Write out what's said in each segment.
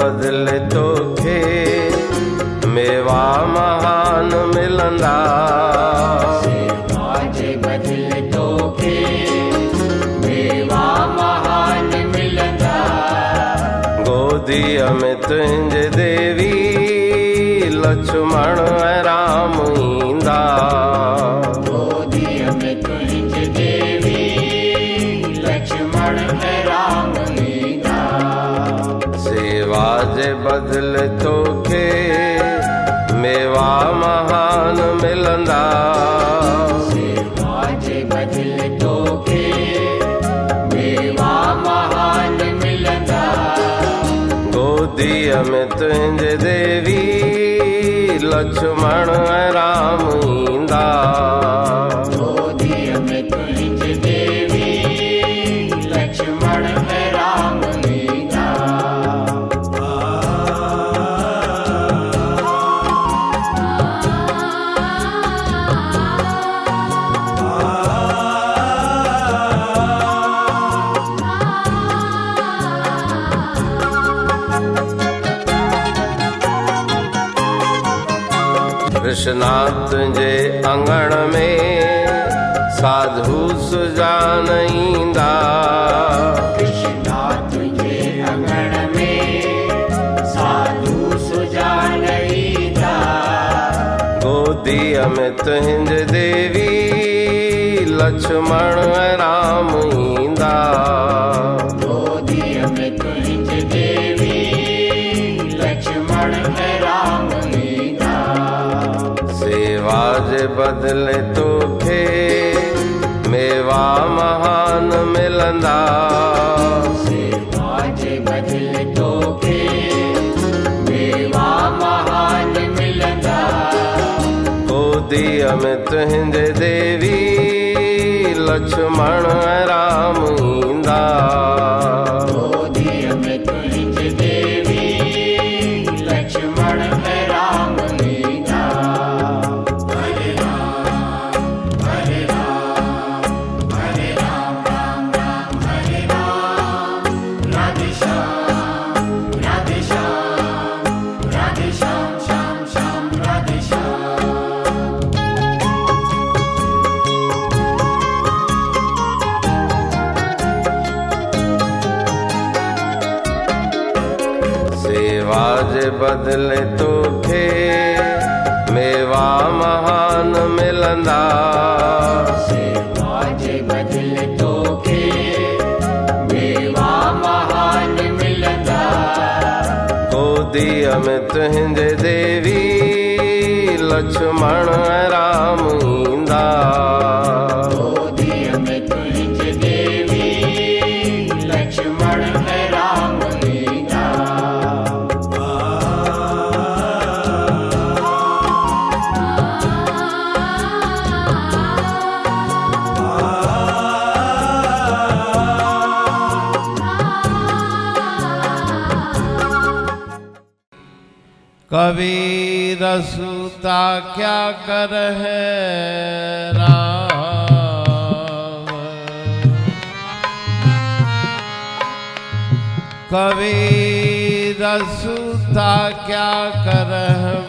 बदले तोखे मेवा महान मिलंदा। सेवा जे बदले तोखे मेवा महान मिलंदा। गोदीअ में तुंहिंजे देवी लक्ष्मण ऐं राम ईंदा। गोदीअ में तुंहिंजे देवी लक्ष्मण ऐं राम ईंदा। सेवा जे बदले तोखे मेवा महान मिलंदा। सेवा जे बदले तोखे मेवा महान मिलंदा। गोदीअ में तुंहिंजे देवी लक्ष्मण ऐं राम ईंदा। गोदीअ में तुंहिंजे देवी लक्ष्मण ऐं राम ईंदा। कृष्णा तुंहिंजे अंगण में साधु सुजान ईंदा। कृष्णा तुंहिंजे अंगण में साधु सुजान ईंदा। गोदीअ में तुंहिंजे देवी लक्ष्मण ऐं राम ईंदा। गोदीअ में तुंहिंजे देवी लक्ष्मण ऐं राम ईंदा। सेवा जे बदले तोखे मेवा महान मिलंदा। सेवा जे बदले तोखे मेवा महान मिलंदा। गोदीअ में तुंहिंजे देवी लक्ष्मण ऐं राम ईंदा। गोदीअ में तुंहिंजे देवी लक्ष्मण ऐं राम ईंदा। हरे राम हरे राम हरे राम राम राम हरे राम। राधे श्याम राधे श्याम राधे श्याम श्याम श्याम राधे श्याम। सेवा जे बदले तोखे मेवा महान मिलंदा। सेवा जे बदले तोखे मेवा महान मिलंदा। गोदीअ में तुंहिंजे देवी लक्ष्मण ऐं राम ईंदा। गोदीअ में तुंहिंजे देवी लक्ष्मण ऐं राम ईंदा। कबीर सूता क्या कर है राम। कबीर सूता क्या कर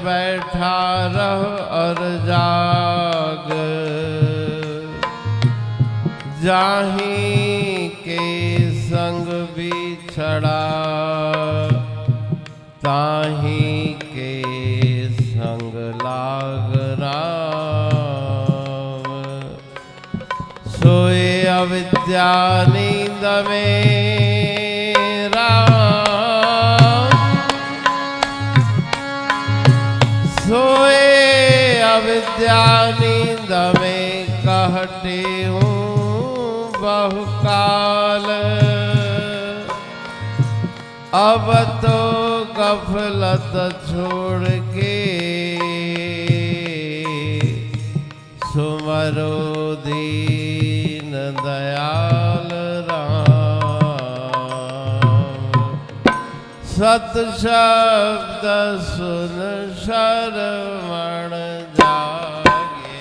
बैठा रह और जाग। जाही के संग बिछड़ा ताही के संग लाग राम। सोए अविद्या नींद में राम। सोए अविद्या नींद में कहते हूँ बहुकाल। अब तो गफलत छोड़ के सुमरो दीन दयाल राम। सत शब्द सुन शरवण जागे।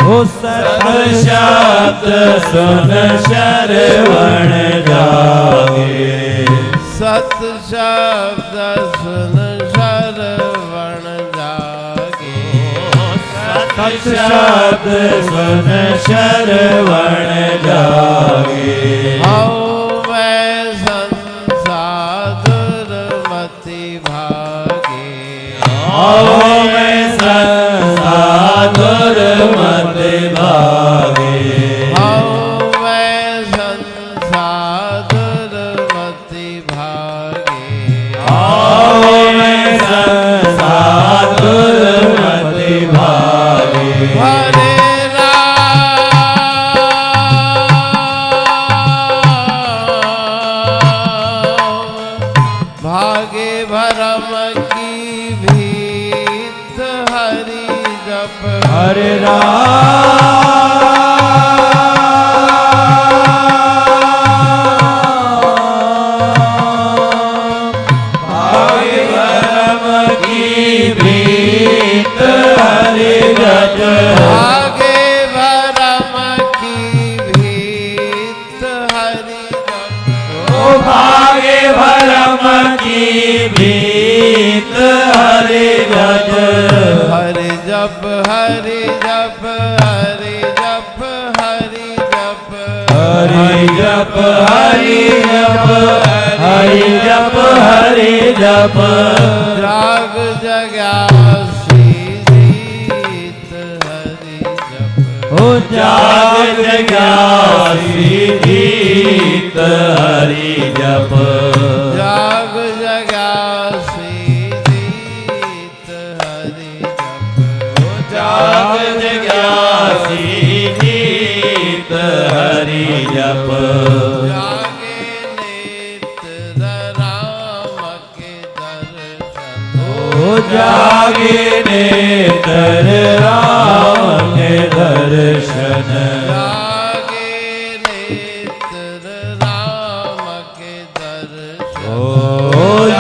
ओ सत शब्द सुन शरवण जागे। सत शब्द सुन श्रवण जागे सत शब्द सुन श्रवण जागे हऊ मैं संसार मति भागे हऊ मैं संसार मति भागे हऊ मैं संसार मति भागे हऊ मैं संसार मति भागे हरे भागे भरम की भीत हरि जप हरे भागे भरम की भीत हरि जप भागे भरम की भीत हरि जप ओ भागे भरम की भीत हरि जप हरि जप हरि जप हरि जप हरि जप हरि जप हरि जप हरि जप हरि जप जाग जगासी जीत हरि जप ओ जाग जगासी जीत हरि जप जाग जगासी जीत हरि जप जाग जगासी जीत हरि जप जागे नेत्र राम के दर्शन ओ जागे नेत्र राम के दर्शन जागे नेत्र राम के दर्शन ओ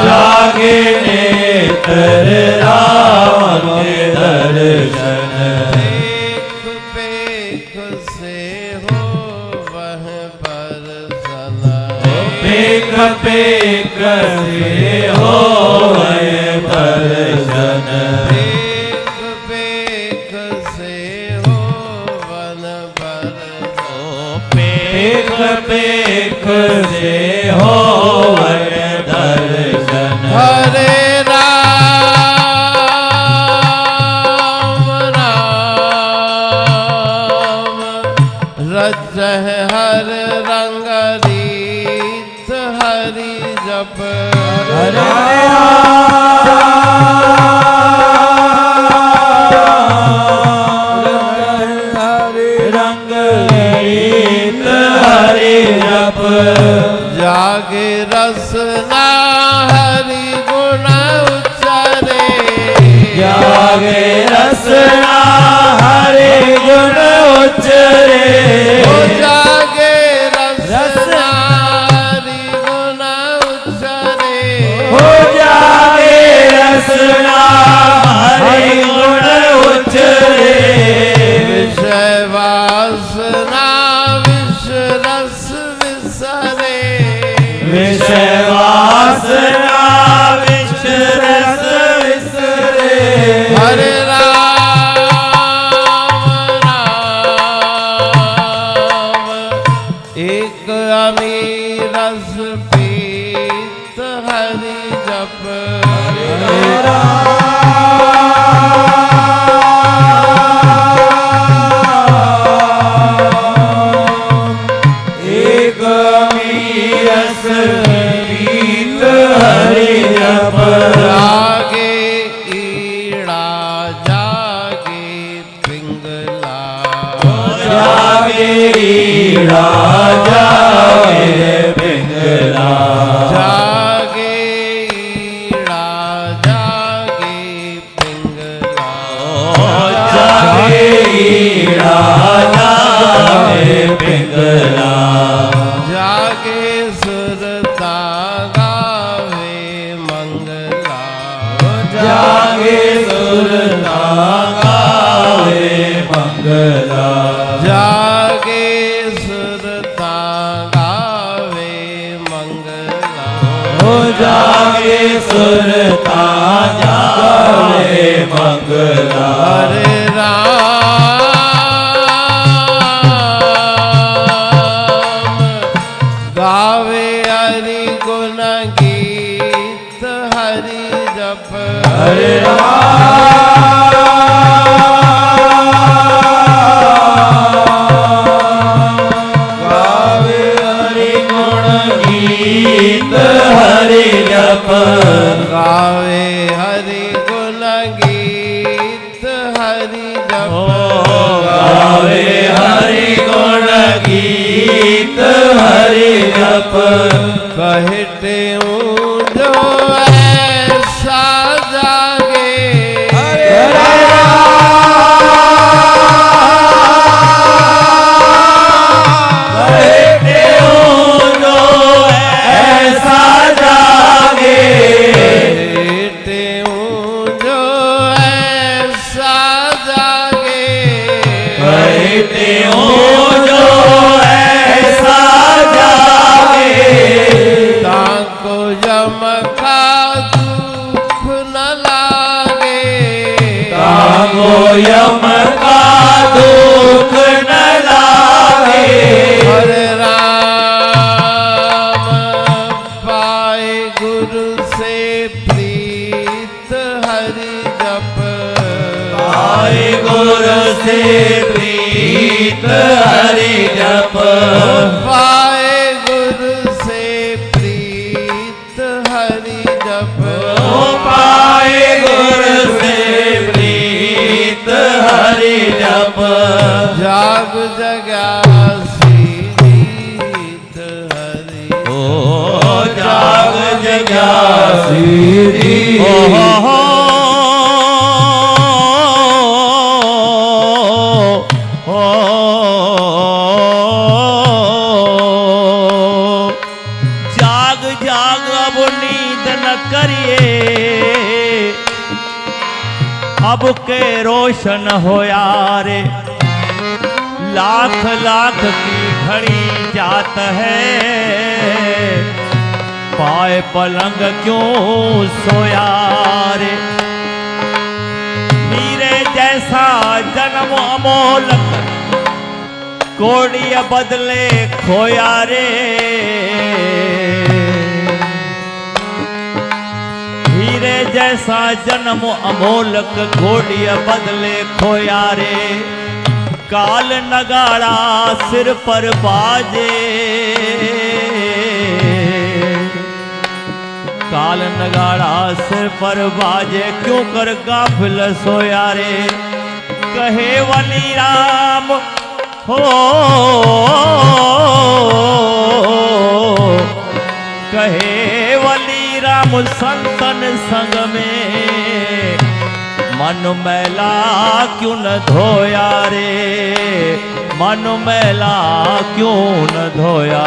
जागे नेत्र राम के दर्शन पेख पेख से हो वह बरसन पेख पेख से हो दर्शन पेख पेख से हो वन बरसन पेख पेख से हो दर्शन हरे राम राम रज हर रंग रीत हरि जप हरे हरे रंग गीत हरि जप जागे रसना हरि गुण उच्चरे जागे रसना हरि गुण उच्चरे ओ जागे रसना हरि गुण उच्चरे हो जागे रसना हरि गुण उच्चरे विषय वासना विष रस विसरे विषय वासना विष रस विसरे हरे राम राम एक अमीर रस पीत हरि जप एक मीरस गीत हरि जप जागे ईड़ा जागे पिंगला जागे ईड़ा जागे पिंगला जागे ईड़ा जागे पिंगला जागे ईड़ा जागे पिंगला जागे सुरता गावे मंगला जागे सुरता गावे मंगला जागे सुरता गावे मंगला हो जागे जावे मंगला हरे राम गावे हरि गुण गीत हरि जप हरे राम गावे हरि गुण गीत हरि जप गावे हरि गुण गीत हरि जप गावे हरि गुण गीत हरि जप कहते हूँ जो ऐसा जागे हरे कहते हो जो ऐसा जागे कहते हूँ जो ऐसा जागे कहते हो जो ऐसा जागे ताको यम का दुख न लागे ताको यम का दुख न लागे हरे राम पाए गुरु से प्रीत हरि जप आए गुरु से प्रीत हरि जप पाए गुरु से प्रीत हरि जप ओ पाए गुरु से प्रीत हरि जप जाग जगासी रीत हरि ओ जाग जगासी जाग जाग अब नींद न करिए अब के रोशन होया रे लाख लाख की घड़ी जात है पाए पलंग क्यों सोया रे हीरे जैसा जन्म अमोलक कोड़िया बदले खोया रे हीरे जैसा जन्म अमोलक घोड़िया बदले खोया रे काल नगाड़ा सिर पर बाजे काल नगाड़ा सिर पर बाजे क्यों कर गाफिल सोया रे कहे वली राम हो कहे वली राम संतन संग में मन मैला क्यों न धोया रे मन मैला क्यों न धोया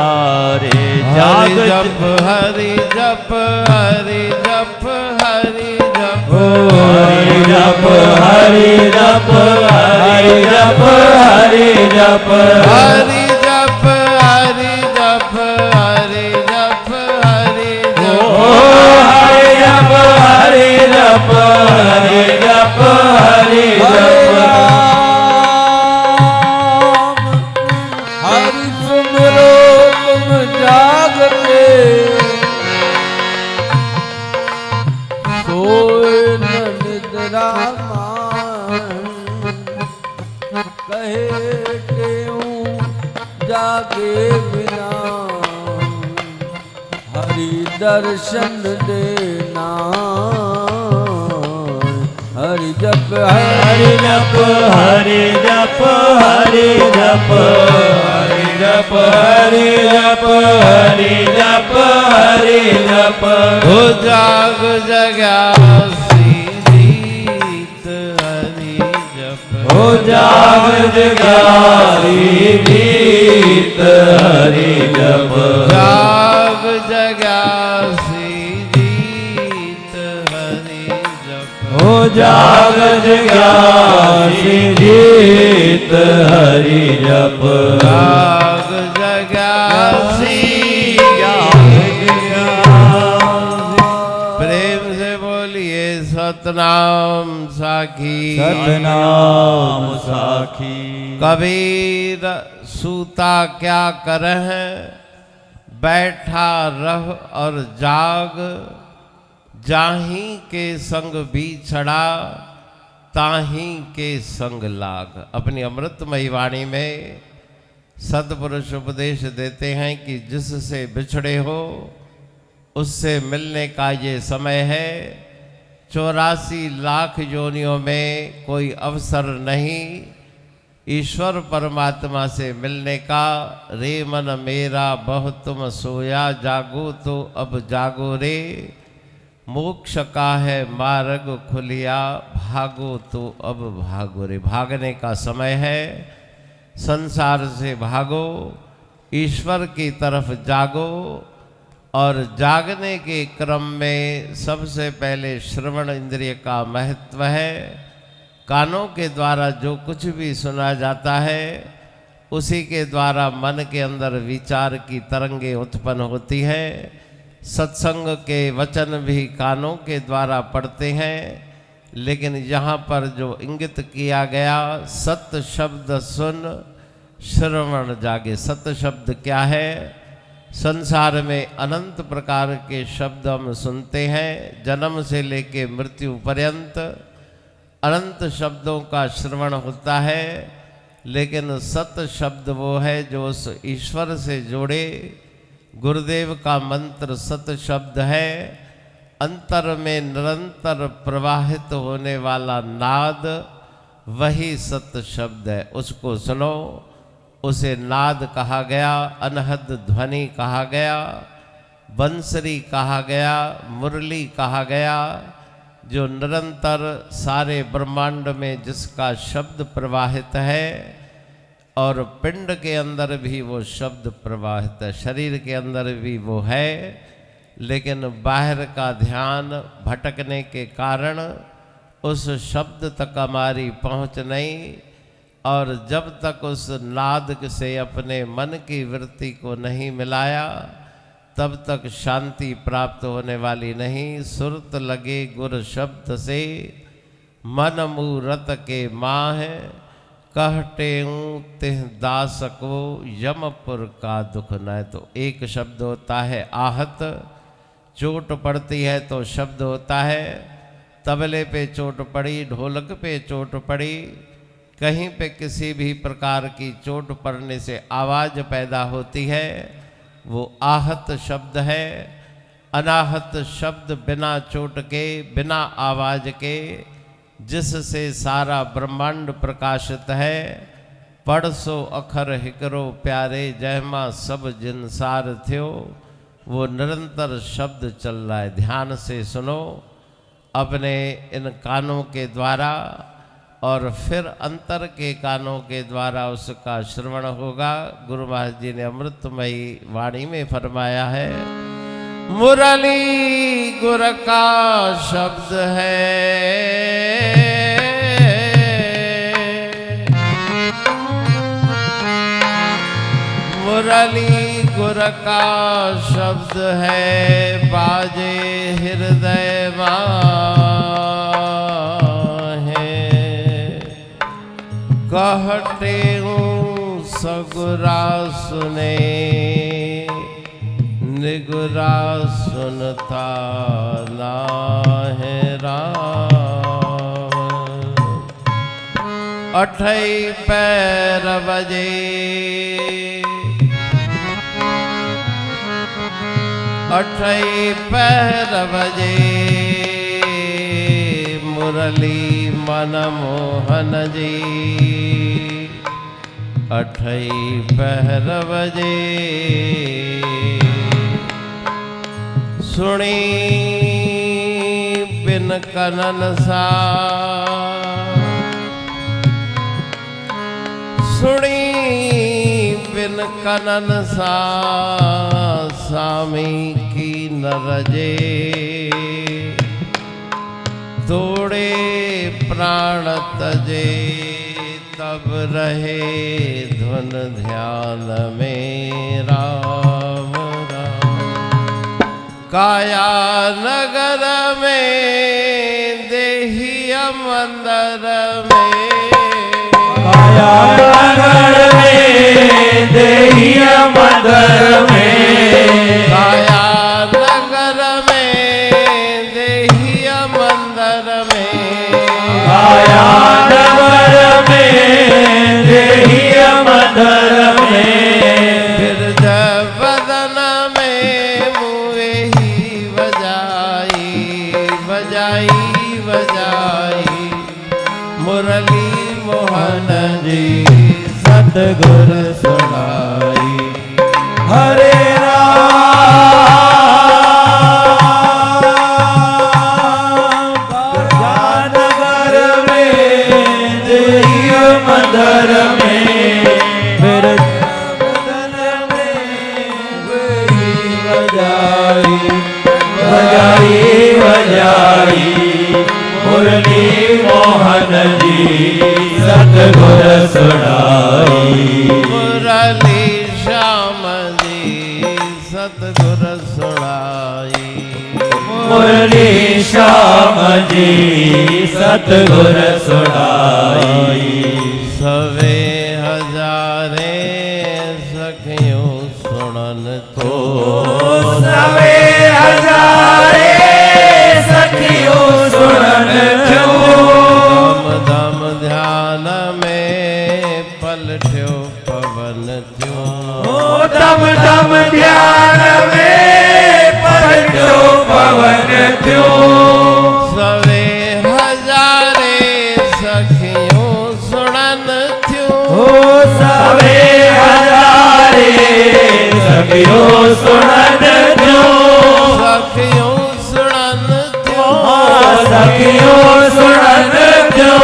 रे हरि जाग जप हरि जप हरि जप हरि जप हरि जप हरि जप हरि जप हरि जप हरि जप हरि जप हरि जप हरि ओ जप हरि जप हरि जप हरि जप हरि जप हरि सुमरो तुम जागते सोए न निद्रा मान कहे क्यों जागे बिना हरि दर्शन देना हरि जप हरि जप हरि जप हरि जप हरि जप हरि जप हरि जप हरि जप हो जाग जगासी रीत हरि जप हो जाग जगासी रीत हरि जप जाग जगासी रीत हरि जप हो जाग जगासी रीत हरि जप जाग जगासी प्रेम से बोलिए सतनाम साखी सतनाम साखी। कबीर सूता क्या करह, बैठा रह और जाग, जाही के संग बिछड़ा, ताही के संग लाग। अपनी अमृतमयी वाणी में सद्पुरुष उपदेश देते हैं कि जिससे बिछड़े हो उससे मिलने का ये समय है। 84 लाख योनियों में कोई अवसर नहीं ईश्वर परमात्मा से मिलने का। रे मन मेरा बहु तुम सोया, जागो तो अब जागो रे, मोक्ष का है मार्ग खुलिया, भागो तो अब भागो रे। भागने का समय है, संसार से भागो, ईश्वर की तरफ जागो। और जागने के क्रम में सबसे पहले श्रवण इंद्रिय का महत्व है। कानों के द्वारा जो कुछ भी सुना जाता है उसी के द्वारा मन के अंदर विचार की तरंगे उत्पन्न होती हैं। सत्संग के वचन भी कानों के द्वारा पढ़ते हैं, लेकिन यहाँ पर जो इंगित किया गया, सत्य शब्द सुन श्रवण जागे। सत्य शब्द क्या है? संसार में अनंत प्रकार के शब्द हम सुनते हैं, जन्म से लेके मृत्यु पर्यंत अनंत शब्दों का श्रवण होता है, लेकिन सत्य शब्द वो है जो उस ईश्वर से जोड़े। गुरुदेव का मंत्र सत्य शब्द है। अंतर में निरंतर प्रवाहित होने वाला नाद वही सत्य शब्द है। उसको सुनो, उसे नाद कहा गया, अनहद ध्वनि कहा गया, बंसरी कहा गया, मुरली कहा गया, जो निरंतर सारे ब्रह्मांड में जिसका शब्द प्रवाहित है। और पिंड के अंदर भी वो शब्द प्रवाहित है, शरीर के अंदर भी वो है, लेकिन बाहर का ध्यान भटकने के कारण उस शब्द तक हमारी पहुँच नहीं। और जब तक उस नाद से अपने मन की वृत्ति को नहीं मिलाया तब तक शांति प्राप्त होने वाली नहीं। सुरत लगे गुर शब्द से, मन मूरत के माह, कहते तिह दास को यमपुर का दुख न। तो एक शब्द होता है आहत, चोट पड़ती है तो शब्द होता है। तबले पे चोट पड़ी, ढोलक पे चोट पड़ी, कहीं पे किसी भी प्रकार की चोट पड़ने से आवाज़ पैदा होती है, वो आहत शब्द है। अनाहत शब्द बिना चोट के, बिना आवाज़ के, जिससे सारा ब्रह्मांड प्रकाशित है। पढ़सो अखर हिकरो प्यारे, जयमा सब जिनसार थियो। वो निरंतर शब्द चल रहा है। ध्यान से सुनो अपने इन कानों के द्वारा, और फिर अंतर के कानों के द्वारा उसका श्रवण होगा। गुरु महाराज जी ने अमृतमयी वाणी में फरमाया है, मुरली गुर का शब्द है, मुरली गुर का शब्द है, बाजे हृदय कहते सगुरा सुने, निगुरा सुनता नाहे राम। अठई पैर बजे, अठई पैर बजे, मुरली मनमोहन जी। अठई पहर बजे, सुनी बिन कनन सा, सुनी बिन कनन सा, स्वामी की न रजे। तोड़े प्राण तजे, तब रहे धुन ध्यान में राम राम। काया नगर में देही मंदिर में काया नगर में देहिया मंदिर में काया नगर में देहिया मंदिर में काया नगर में देहिया मंदिर में फिर जब बदन में मुए ही बजाई बजाई बजाई मुरली मोहन जी सतगुर सुनाई हरे राम काया नगर में देहिया मंदिर में फिर बदन में वही बजाई बजाई बजाई मुरली मोहन जी सतगुर सुनाई मुरली श्याम जी सतगुर सुनाई मुरली श्याम जी सतगुर सुनाई सवे हजारे सखियों सुनन तो सवे हजारे सखियों सुनन क्यों दम दम ध्यान में पलट्यो पवन त्यों दम दम ध्यान में पलटो पवन क्यों सवे हजारे सखियों सुनन त्यों सवे हजारे सखियों सुनन क्यों सखियों सुनन त्यों सखियों सुनन क्यों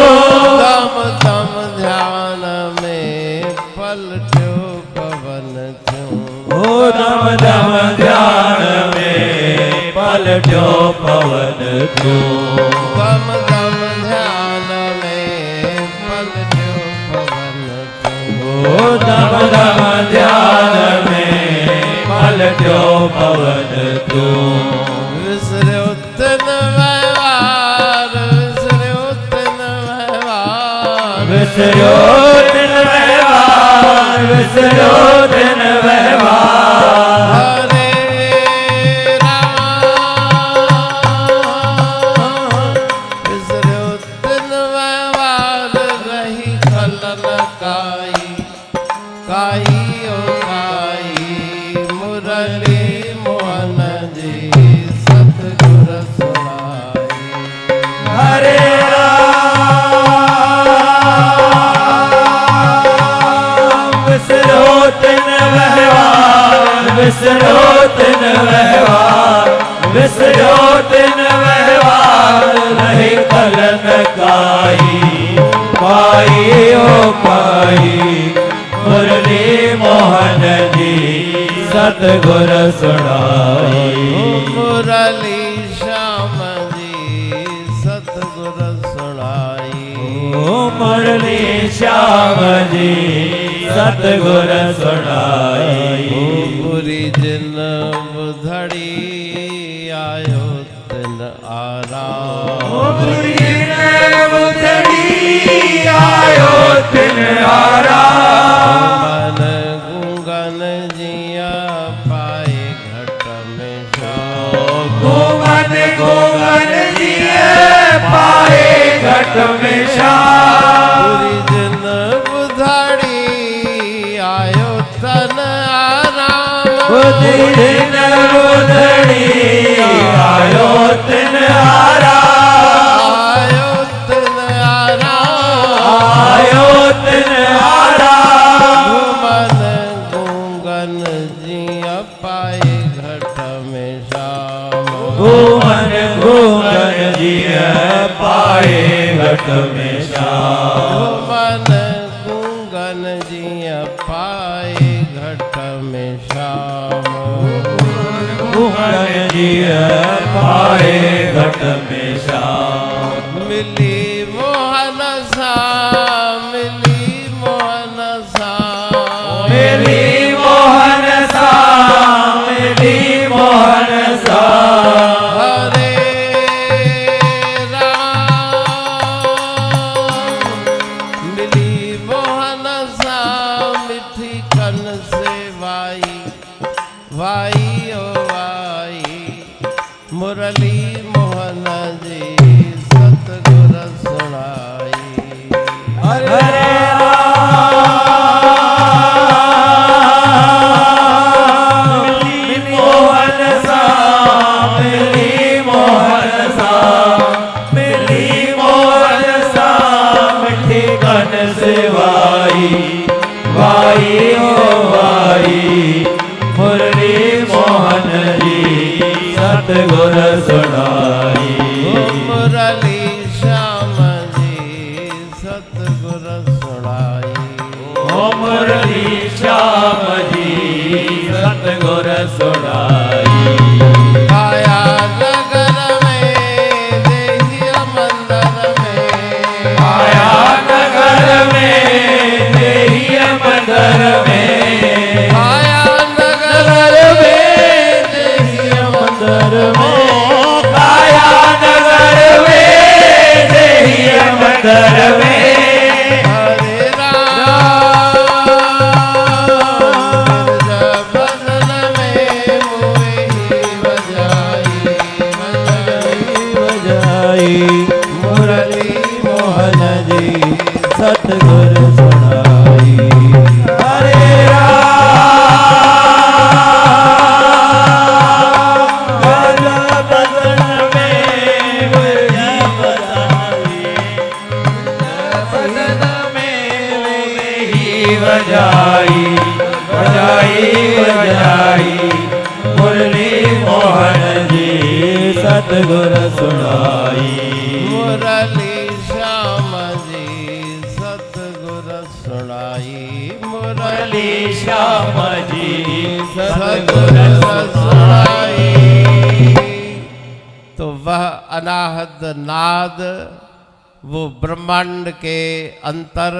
दम दम ध्यान में पलट्यो पवन त्यों दम दम ध्यान में पलटो पवन क्यों दम दम ध्यान में पलट्यो पवन त्यों दम दम ध्यान में पलटो पवन क्यों विसर्यो तिन व्यवहार विसर्यो तिन व्यवहार विसर्यो दिन व्यवहार विसर्यो दिन व्यवहार हरे राम विसर्यो तिन व्यवहार रही खलन काई काई ओ काई मुरली मोहन जी सतगुर सुनाई हरे राम विसरो तिन व्यवहार विसरो तिन व्यवहार विसरो तिन व्यवहार रही कलन काई पाई ओ पाई मुरली मोहन जी सतगुर सुनाई मुरली श्याम जी सतगुर सुनाई मुरली श्याम जी सतगुर सुनाई बुरी जिन बुधड़ी आयो तिन आराम बुरी बुधड़ी आयो तिन आराम मन गुंगन जिया पाए घट में शाम गोवन गोवन जी पाए घट में श्याम बुरी जिन बुधड़ी आयो तन आराम बुद्धि दिन बुधड़ी आयो तिन आराम आयो तिन आराम आयो तिन आराम मन गुंगन जिया पाए घट में शाम गोवन गोवन जी पाए घट में श्याम मन गुंगन जिया पाए घट में शाम गोवन जी पाए घट में श्याम मिली मोहन सा मिली मोहन सा मिली मोहन सा मिली मोहन सा हरे वाई वाई हो वाई मुरली मोहन जी सतगुर सुनाई मुरली श्याम जी सतगुर सुनाई ओ मुरली श्याम जी सतगुर सुनाई आया नगर में देहिया मंदिर में आया नगर में देहिया मंदिर में आया नगर में देहिया मंदिर में आया नगर में देहिया मंदिर में हरे राम बदन में मोही बजाई बजाई मुरली मोहन जी सतगुर सुनाई हरे बजाई बजाई बजाई मुरली मोहन जी सतगुर सुनाई मुरली श्याम जी सतगुर सुनाई मुरली श्याम जी सतगुर सुनाई। तो वह अनाहद नाद वो ब्रह्मांड के अंतर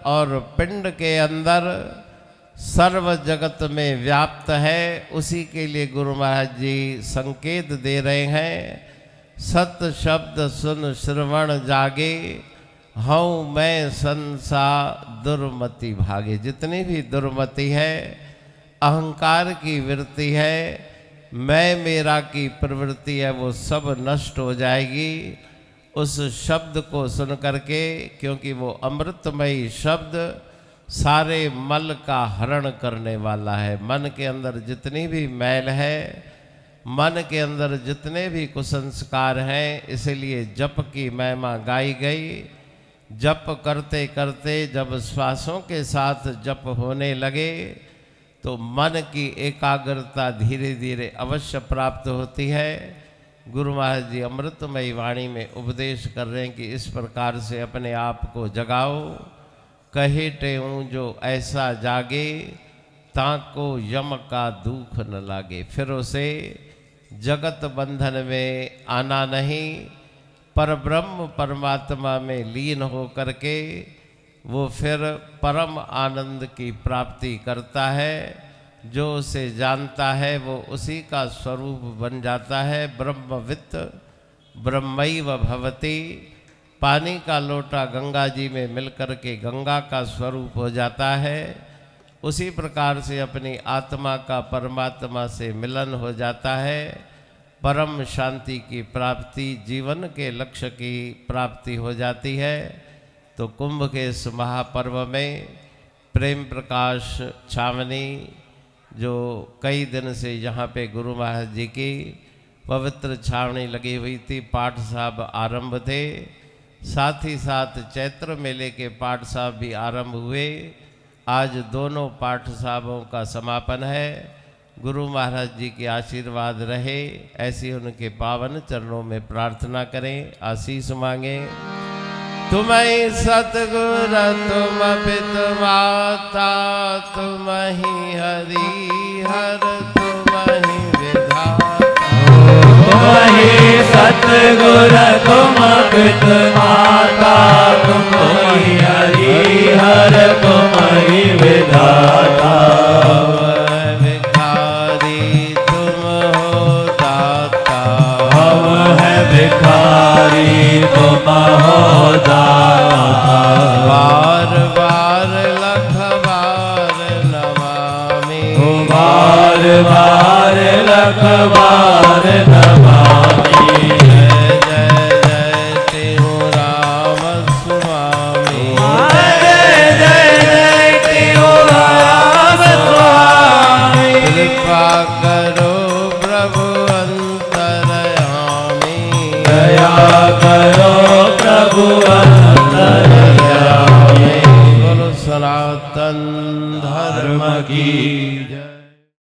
और पिंड के अंदर सर्व जगत में व्याप्त है। उसी के लिए गुरु महाराज जी संकेत दे रहे हैं। सत शब्द सुन श्रवण जागे हूँ मैं संसा दुर्मति भागे। जितनी भी दुर्मति है, अहंकार की वृत्ति है, मैं मेरा की प्रवृत्ति है, वो सब नष्ट हो जाएगी उस शब्द को सुन करके, क्योंकि वो अमृतमयी शब्द सारे मल का हरण करने वाला है। मन के अंदर जितनी भी मैल है, मन के अंदर जितने भी कुसंस्कार हैं, इसलिए जप की महिमा गाई गई। जप करते करते जब श्वासों के साथ जप होने लगे तो मन की एकाग्रता धीरे धीरे अवश्य प्राप्त होती है। गुरु महाराज जी अमृतमयी वाणी में उपदेश कर रहे हैं कि इस प्रकार से अपने आप को जगाओ। कहे टेऊं जो ऐसा जागे ताको यम का दुख न लागे। फिर उसे जगत बंधन में आना नहीं, पर ब्रह्म परमात्मा में लीन हो करके वो फिर परम आनंद की प्राप्ति करता है। जो उसे जानता है वो उसी का स्वरूप बन जाता है। ब्रह्मवित् ब्रह्मैव भवति। पानी का लोटा गंगा जी में मिलकर के गंगा का स्वरूप हो जाता है। उसी प्रकार से अपनी आत्मा का परमात्मा से मिलन हो जाता है। परम शांति की प्राप्ति, जीवन के लक्ष्य की प्राप्ति हो जाती है। तो कुंभ के इस महापर्व में प्रेम प्रकाश छावनी जो कई दिन से यहाँ पे गुरु महाराज जी की पवित्र छावनी लगी हुई थी, पाठ साहब आरंभ थे, साथ ही साथ चैत्र मेले के पाठ साहब भी आरंभ हुए। आज दोनों पाठ साहबों का समापन है। गुरु महाराज जी के आशीर्वाद रहे, ऐसी उनके पावन चरणों में प्रार्थना करें, आशीष मांगे। तुम्हीं सतगुर तुम पितु माता, तुम्हीं हरि हर तुम्हीं विधाता। तुम्हीं सतगुर तुम पितु माता, तुम्हीं हरि हर तुम्हीं विधाता। भिखारी तुम हो दाता, हम है भिखारी तुम हो दाता। बार बार लख बार नमामि, बार बार लख बार नमामि। जय जय जय तिहु राम स्वामी। जय जय जय तिहु राम स्वामी। कृपा करो प्रभु अंतरयामी, दया करो प्रभु अंतरयामी। बोलो सनातन धर्म की